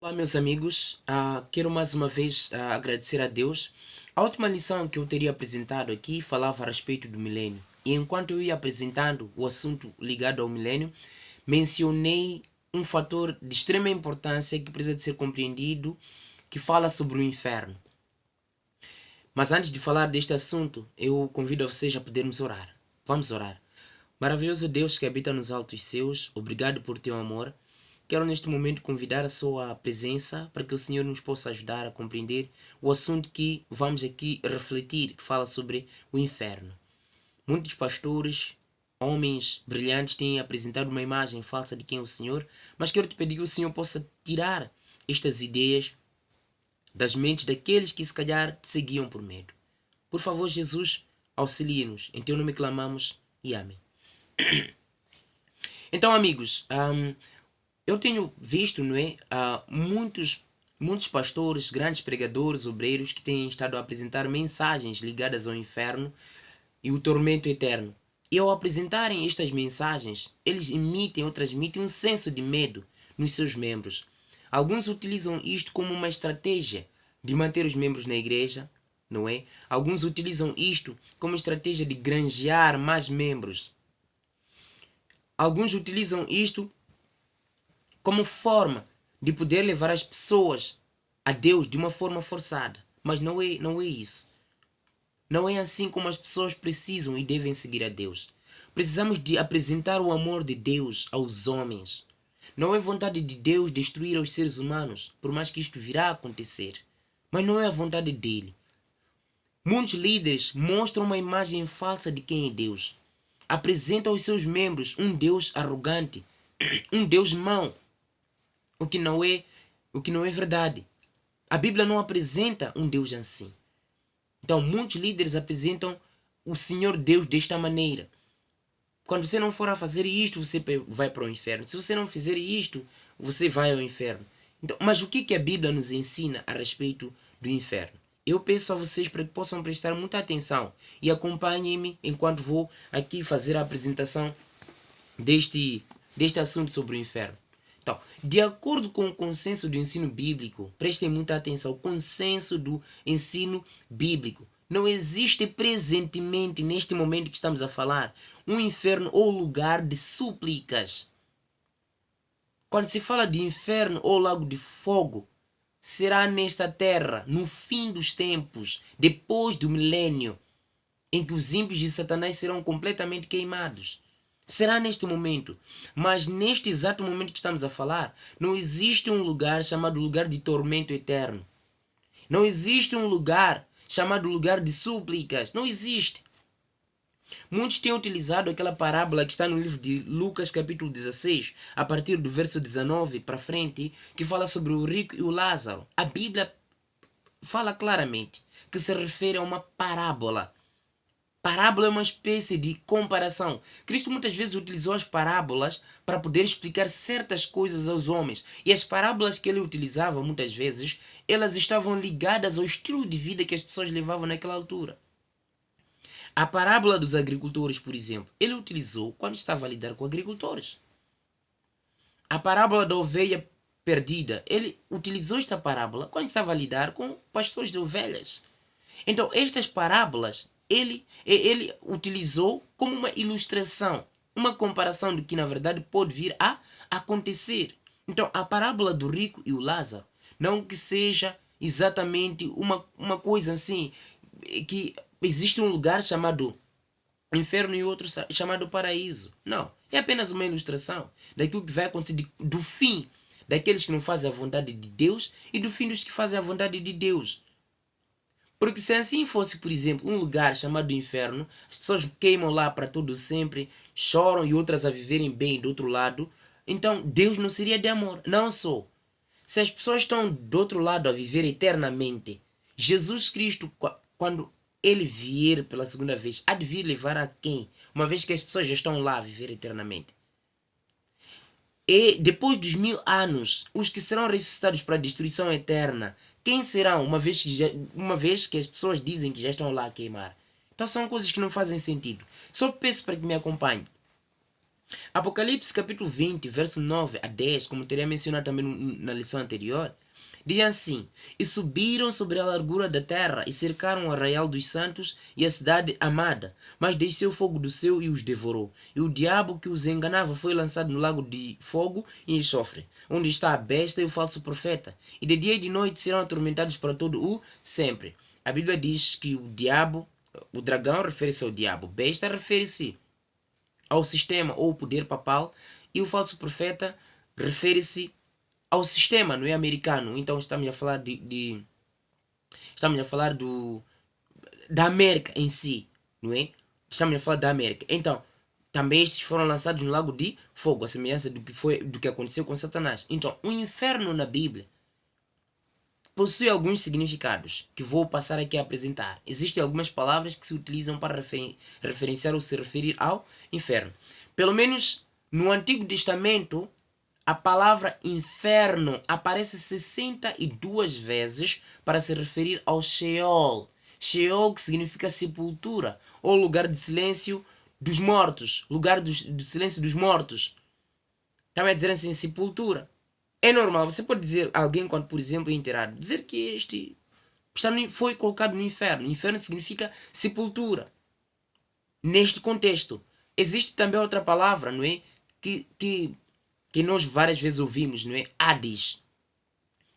Olá, meus amigos. Quero mais uma vez agradecer a Deus. A última lição que eu teria apresentado aqui falava a respeito do milênio. E enquanto eu ia apresentando o assunto ligado ao milênio, mencionei um fator de extrema importância que precisa de ser compreendido, que fala sobre o inferno. Mas antes de falar deste assunto, eu convido a vocês a podermos orar. Vamos orar. Maravilhoso Deus que habita nos altos céus, obrigado por teu amor. Quero neste momento convidar a sua presença para que o Senhor nos possa ajudar a compreender o assunto que vamos aqui refletir, que fala sobre o inferno. Muitos pastores, homens brilhantes, têm apresentado uma imagem falsa de quem é o Senhor, mas quero te pedir que o Senhor possa tirar estas ideias das mentes daqueles que se calhar te seguiam por medo. Por favor, Jesus, auxilie-nos. Em teu nome clamamos e amém. Então, amigos, eu tenho visto, não é, muitos pastores, grandes pregadores, obreiros que têm estado a apresentar mensagens ligadas ao inferno e o tormento eterno. E ao apresentarem estas mensagens, eles emitem ou transmitem um senso de medo nos seus membros. Alguns utilizam isto como uma estratégia de manter os membros na igreja, não é? Alguns utilizam isto como estratégia de granjear mais membros. Alguns utilizam isto como forma de poder levar as pessoas a Deus de uma forma forçada. Mas não é isso. Não é assim como as pessoas precisam e devem seguir a Deus. Precisamos de apresentar o amor de Deus aos homens. Não é vontade de Deus destruir os seres humanos, por mais que isto virá a acontecer. Mas não é a vontade dele. Muitos líderes mostram uma imagem falsa de quem é Deus. Apresentam aos seus membros um Deus arrogante, um Deus mau, o que não é verdade. A Bíblia não apresenta um Deus assim. Então, muitos líderes apresentam o Senhor Deus desta maneira. Quando você não for a fazer isto, você vai para o inferno. Se você não fizer isto, você vai ao inferno. Então, mas o que a Bíblia nos ensina a respeito do inferno? Eu peço a vocês para que possam prestar muita atenção e acompanhem-me enquanto vou aqui fazer a apresentação deste assunto sobre o inferno. Então, de acordo com o consenso do ensino bíblico, prestem muita atenção, o consenso do ensino bíblico, não existe presentemente, neste momento que estamos a falar, um inferno ou lugar de súplicas. Quando se fala de inferno ou lago de fogo, será nesta terra, no fim dos tempos, depois do milênio, em que os ímpios de Satanás serão completamente queimados. Será neste momento. Mas neste exato momento que estamos a falar, não existe um lugar chamado lugar de tormento eterno. Não existe um lugar chamado lugar de súplicas. Não existe. Muitos têm utilizado aquela parábola que está no livro de Lucas capítulo 16, a partir do verso 19 para frente, que fala sobre o rico e o Lázaro. A Bíblia fala claramente que se refere a uma parábola. Parábola é uma espécie de comparação. Cristo muitas vezes utilizou as parábolas para poder explicar certas coisas aos homens. E as parábolas que ele utilizava, muitas vezes, elas estavam ligadas ao estilo de vida que as pessoas levavam naquela altura. A parábola dos agricultores, por exemplo, ele utilizou quando estava a lidar com agricultores. A parábola da ovelha perdida, ele utilizou esta parábola quando estava a lidar com pastores de ovelhas. Então, estas parábolas ele utilizou como uma ilustração, uma comparação do que na verdade pode vir a acontecer. Então, a parábola do rico e o Lázaro, não que seja exatamente uma coisa assim, que existe um lugar chamado inferno e outro chamado paraíso. Não, é apenas uma ilustração daquilo que vai acontecer do fim daqueles que não fazem a vontade de Deus e do fim dos que fazem a vontade de Deus. Porque se assim fosse, por exemplo, um lugar chamado inferno, as pessoas queimam lá para todo sempre, choram e outras a viverem bem do outro lado, então Deus não seria de amor. Não só. Se as pessoas estão do outro lado a viver eternamente, Jesus Cristo, quando ele vier pela segunda vez, há de vir levar a quem? Uma vez que as pessoas já estão lá a viver eternamente. E depois dos 1000 anos, os que serão ressuscitados para a destruição eterna, quem serão, uma vez que as pessoas dizem que já estão lá a queimar? Então são coisas que não fazem sentido. Só peço para que me acompanhe. Apocalipse capítulo 20, verso 9 a 10, como teria mencionado também na lição anterior, diz assim: E subiram sobre a largura da terra e cercaram o arraial dos santos e a cidade amada, mas desceu fogo do céu e os devorou. E o diabo que os enganava foi lançado no lago de fogo e enxofre, onde está a besta e o falso profeta. E de dia e de noite serão atormentados para todo o sempre. A Bíblia diz que o diabo, o dragão refere-se ao diabo, besta refere-se ao sistema ou poder papal, e o falso profeta refere-se ao sistema, não é, americano. Então estamos a falar estamos a falar da América em si, não é? Estamos a falar da América. Então, também estes foram lançados no lago de fogo, a semelhança do que aconteceu com Satanás. Então, o inferno na Bíblia possui alguns significados que vou passar aqui a apresentar. Existem algumas palavras que se utilizam para referenciar ou se referir ao inferno. Pelo menos no Antigo Testamento, a palavra inferno aparece 62 vezes para se referir ao Sheol. Sheol, que significa sepultura, ou lugar de silêncio dos mortos. Lugar do silêncio dos mortos. Também a dizer assim, sepultura. É normal, você pode dizer alguém quando, por exemplo, é enterrado, dizer que foi colocado no inferno. Inferno significa sepultura. Neste contexto, existe também outra palavra, não é? Que nós várias vezes ouvimos, não é? Hades.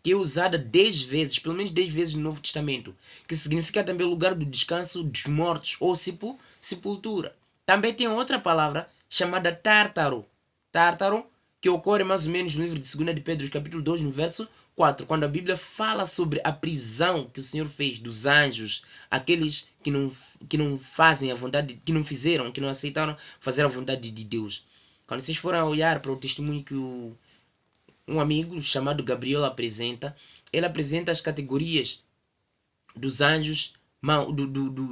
Que é usada 10 vezes, pelo menos 10 vezes no Novo Testamento. Que significa também lugar do descanso dos mortos ou sepultura. Também tem outra palavra chamada Tártaro. Tártaro, que ocorre mais ou menos no livro de 2 de Pedro, capítulo 2, no verso 4, quando a Bíblia fala sobre a prisão que o Senhor fez dos anjos, aqueles que não fazem a vontade, que não fizeram, que não aceitaram fazer a vontade de Deus. Quando vocês forem olhar para o testemunho que um amigo chamado Gabriel apresenta, ele apresenta as categorias dos anjos,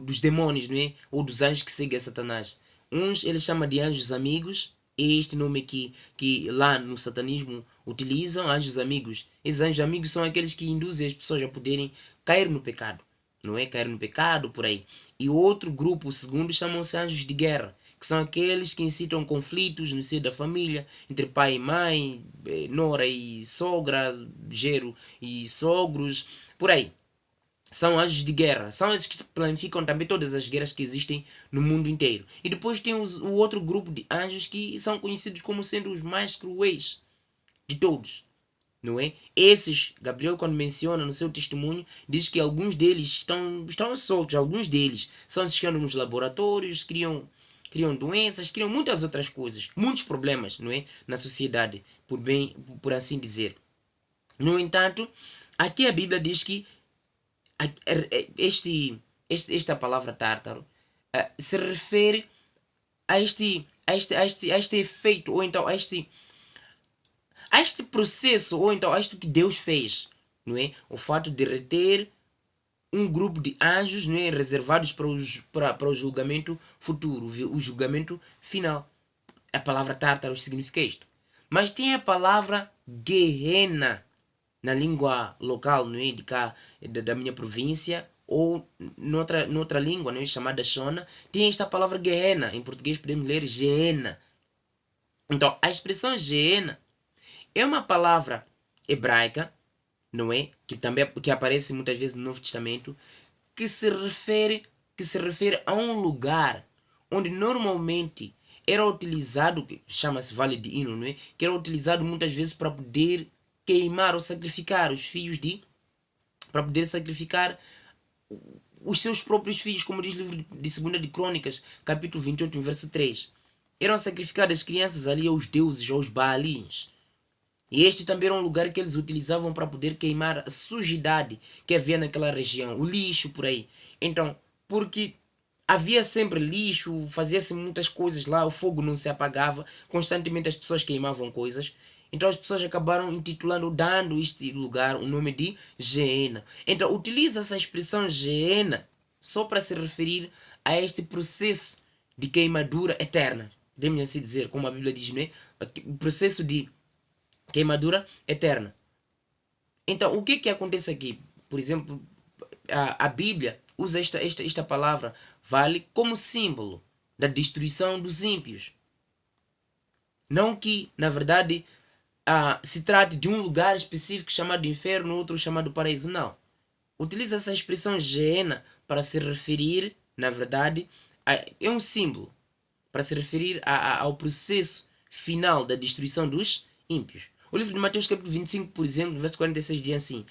dos demônios, não é? Ou dos anjos que seguem a Satanás. Uns ele chama de anjos amigos, é este nome que lá no satanismo utilizam, anjos amigos. Esses anjos amigos são aqueles que induzem as pessoas a poderem cair no pecado, não é? Cair no pecado, por aí. E o outro grupo, o segundo, chamam-se anjos de guerra, que são aqueles que incitam conflitos no seio da família, entre pai e mãe, nora e sogra, gero e sogros, por aí. São anjos de guerra. São esses que planificam também todas as guerras que existem no mundo inteiro. E depois tem o outro grupo de anjos que são conhecidos como sendo os mais cruéis de todos. Não é? Esses, Gabriel, quando menciona no seu testemunho, diz que alguns deles estão soltos. Alguns deles são esses nos laboratórios, criam doenças, criam muitas outras coisas. Muitos problemas, não é? Na sociedade, por assim dizer. No entanto, aqui a Bíblia diz que esta palavra tártaro se refere a este efeito, ou então a este processo, ou então a isto que Deus fez, não é? O fato de reter um grupo de anjos, não é? Reservados para o julgamento futuro, o julgamento final. A palavra tártaro significa isto. Mas tem a palavra Gehenna na língua local, não é? De cá, da minha província, ou noutra língua, não é? Chamada Shona, tem esta palavra Gehenna. Em português podemos ler Gehenna. Então, a expressão Gehenna é uma palavra hebraica, não é? Que aparece muitas vezes no Novo Testamento, que se refere a um lugar onde normalmente era utilizado, chama-se Vale de Hino, não é? Que era utilizado muitas vezes para poder queimar ou sacrificar os filhos para poder sacrificar os seus próprios filhos, como diz o livro de 2 de Crônicas, capítulo 28, verso 3. Eram sacrificadas crianças ali aos deuses, aos baalins. E este também era um lugar que eles utilizavam para poder queimar a sujidade que havia naquela região, o lixo por aí. Então, porque havia sempre lixo, fazia-se muitas coisas lá, o fogo não se apagava, constantemente as pessoas queimavam coisas. Então as pessoas acabaram dando este lugar o nome de Gehenna. Então utiliza essa expressão Gehenna só para se referir a este processo de queimadura eterna. Podemos assim dizer, como a Bíblia diz, né? O processo de queimadura eterna. Então o que acontece aqui? Por exemplo, a Bíblia usa esta palavra vale como símbolo da destruição dos ímpios. Não que, na verdade, se trate de um lugar específico chamado inferno, outro chamado paraíso. Não. Utiliza essa expressão Geena para se referir, na verdade, é um símbolo, para se referir ao processo final da destruição dos ímpios. O livro de Mateus capítulo 25, por exemplo, verso 46 diz assim: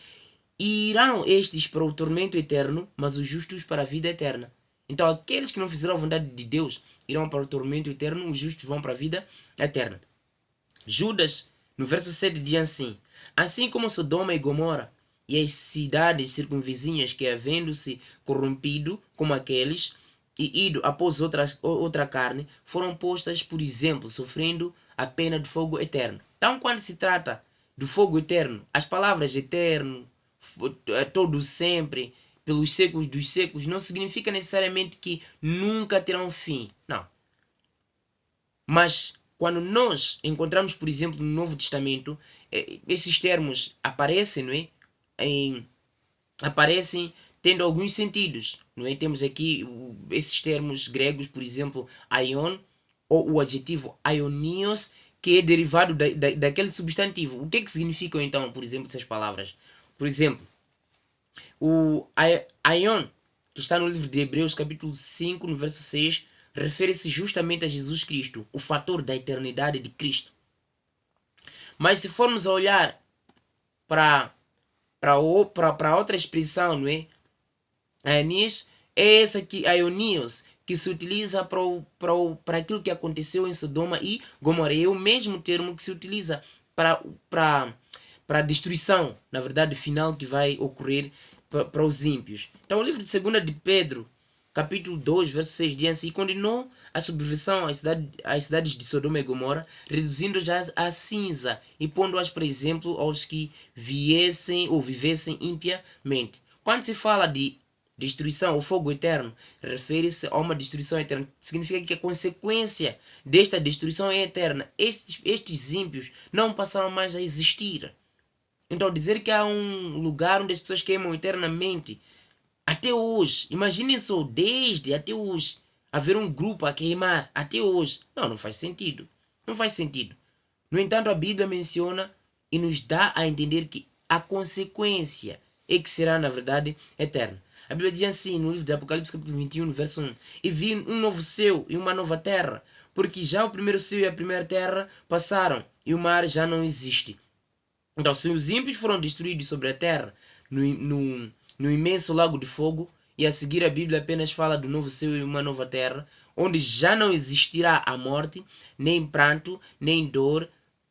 e irão estes para o tormento eterno, mas os justos para a vida eterna. Então aqueles que não fizeram a vontade de Deus irão para o tormento eterno, os justos vão para a vida eterna. Judas, no verso 7, diz assim: assim como Sodoma e Gomorra e as cidades circunvizinhas que, havendo-se corrompido como aqueles e ido após outra carne, foram postas, por exemplo, sofrendo a pena de fogo eterno. Então, quando se trata do fogo eterno, as palavras eterno, todo sempre, pelos séculos dos séculos, não significa necessariamente que nunca terão fim. Não. Mas quando nós encontramos, por exemplo, no Novo Testamento, esses termos aparecem, não é? Aparecem tendo alguns sentidos, não é? Temos aqui esses termos gregos, por exemplo, aion, ou o adjetivo aionios, que é derivado daquele substantivo. O que é que significam então, por exemplo, essas palavras? Por exemplo, o aion, que está no livro de Hebreus, capítulo 5, no verso 6, refere-se justamente a Jesus Cristo, o fator da eternidade de Cristo. Mas se formos a olhar para outra expressão, não é? Aionios é essa aqui, aionios, que se utiliza para aquilo que aconteceu em Sodoma e Gomorra. É o mesmo termo que se utiliza para a destruição, na verdade, final que vai ocorrer para os ímpios. Então, o livro de 2 de Pedro, capítulo 2, verso 6, diz assim: condenou a subversão às cidades de Sodoma e Gomorra, reduzindo-as a cinza e pondo-as, por exemplo, aos que viessem ou vivessem impiamente. Quando se fala de destruição ou fogo eterno, refere-se a uma destruição eterna. Significa que a consequência desta destruição é eterna. Estes ímpios não passaram mais a existir. Então, dizer que há um lugar onde as pessoas queimam eternamente, até hoje, imaginem só, desde até hoje, haver um grupo a queimar, até hoje. Não faz sentido. Não faz sentido. No entanto, a Bíblia menciona e nos dá a entender que a consequência é que será, na verdade, eterna. A Bíblia diz assim, no livro de Apocalipse, capítulo 21, verso 1: e vi um novo céu e uma nova terra, porque já o primeiro céu e a primeira terra passaram, e o mar já não existe. Então, se os ímpios foram destruídos sobre a terra, no imenso lago de fogo, e a seguir a Bíblia apenas fala do novo céu e uma nova terra, onde já não existirá a morte, nem pranto, nem dor,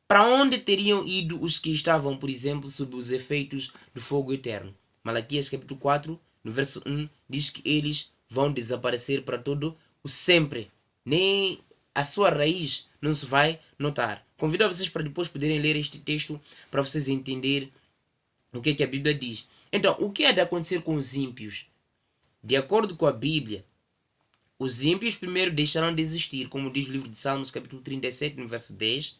para onde teriam ido os que estavam, por exemplo, sob os efeitos do fogo eterno? Malaquias capítulo 4, no verso 1, diz que eles vão desaparecer para todo o sempre. Nem a sua raiz não se vai notar. Convido a vocês para depois poderem ler este texto para vocês entenderem o que a Bíblia diz. Então, o que há de acontecer com os ímpios? De acordo com a Bíblia, os ímpios primeiro deixarão de existir, como diz o livro de Salmos, capítulo 37, no verso 10.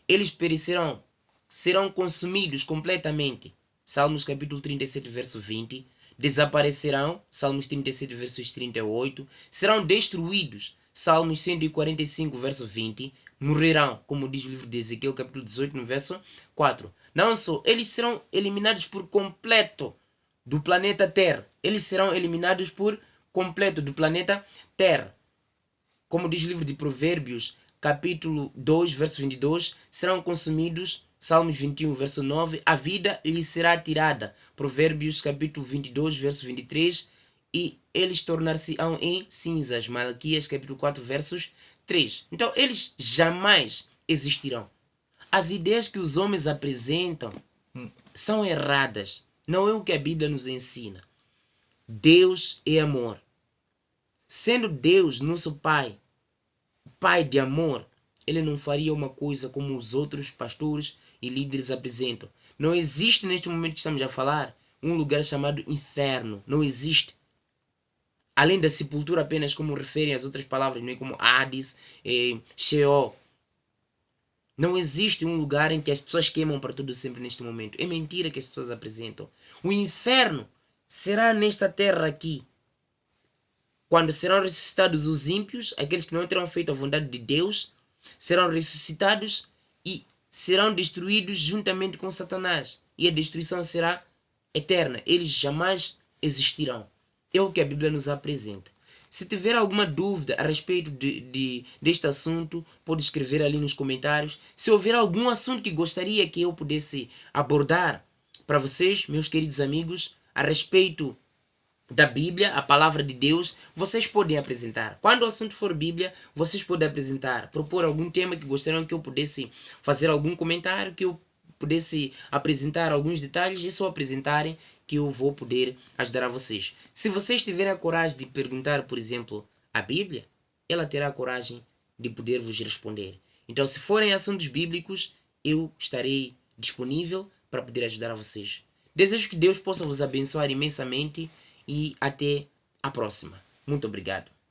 Eles perecerão, serão consumidos completamente. Salmos capítulo 37, verso 20. Desaparecerão. Salmos 37, versos 38. Serão destruídos. Salmos 145, verso 20. Morrerão, como diz o livro de Ezequiel, capítulo 18, no verso 4. Não só, eles serão eliminados por completo do planeta Terra. Eles serão eliminados por completo do planeta Terra. Como diz o livro de Provérbios, capítulo 2, verso 22, serão consumidos. Salmos 21, verso 9, a vida lhes será tirada. Provérbios, capítulo 22, verso 23, e eles tornar-se-ão em cinzas. Malaquias, capítulo 4, versos 3. Então, eles jamais existirão. As ideias que os homens apresentam são erradas. Não é o que a Bíblia nos ensina. Deus é amor. Sendo Deus nosso Pai, Pai de amor, ele não faria uma coisa como os outros pastores e líderes apresentam. Não existe neste momento que estamos a falar um lugar chamado inferno. Não existe. Além da sepultura apenas como referem as outras palavras, não é? Como Hades, Sheol. Não existe um lugar em que as pessoas queimam para todo sempre neste momento. É mentira que as pessoas apresentam. O inferno será nesta terra aqui. Quando serão ressuscitados os ímpios, aqueles que não terão feito a vontade de Deus, serão ressuscitados e serão destruídos juntamente com Satanás. E a destruição será eterna. Eles jamais existirão. É o que a Bíblia nos apresenta. Se tiver alguma dúvida a respeito deste assunto, pode escrever ali nos comentários. Se houver algum assunto que gostaria que eu pudesse abordar para vocês, meus queridos amigos, a respeito da Bíblia, a palavra de Deus, vocês podem apresentar. Quando o assunto for Bíblia, vocês podem apresentar, propor algum tema que gostariam que eu pudesse fazer algum comentário, que eu pudesse apresentar alguns detalhes, é só apresentarem que eu vou poder ajudar a vocês. Se vocês tiverem a coragem de perguntar, por exemplo, a Bíblia, ela terá a coragem de poder vos responder. Então, se forem assuntos bíblicos, eu estarei disponível para poder ajudar a vocês. Desejo que Deus possa vos abençoar imensamente e até a próxima. Muito obrigado.